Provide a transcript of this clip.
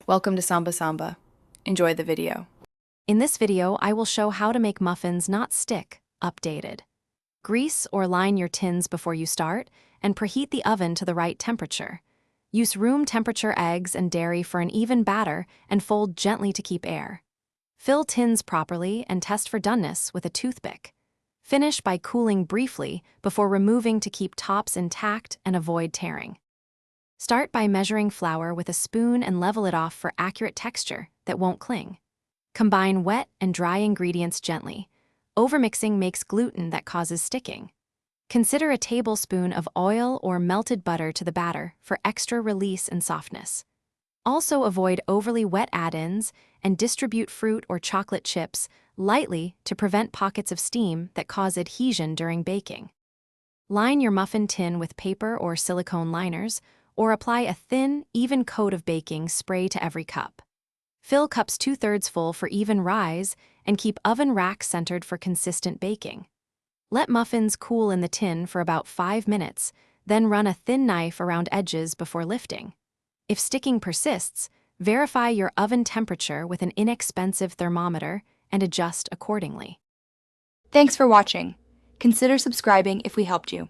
Welcome to Samba Samba. Enjoy the video. In this video, I will show how to make muffins not stick, updated. Grease or line your tins before you start, and preheat the oven to the right temperature. Use room temperature eggs and dairy for an even batter and fold gently to keep air. Fill tins properly and test for doneness with a toothpick. Finish by cooling briefly before removing to keep tops intact and avoid tearing. Start by measuring flour with a spoon and level it off for accurate texture that won't cling. Combine wet and dry ingredients gently. Overmixing makes gluten that causes sticking. Consider a tablespoon of oil or melted butter to the batter for extra release and softness. Also avoid overly wet add-ins and distribute fruit or chocolate chips lightly to prevent pockets of steam that cause adhesion during baking. Line your muffin tin with paper or silicone liners, or apply a thin, even coat of baking spray to every cup. Fill cups 2/3 full for even rise and keep oven rack centered for consistent baking. Let muffins cool in the tin for about 5 minutes, then run a thin knife around edges before lifting. If sticking persists, verify your oven temperature with an inexpensive thermometer and adjust accordingly. Thanks for watching. Consider subscribing if we helped you.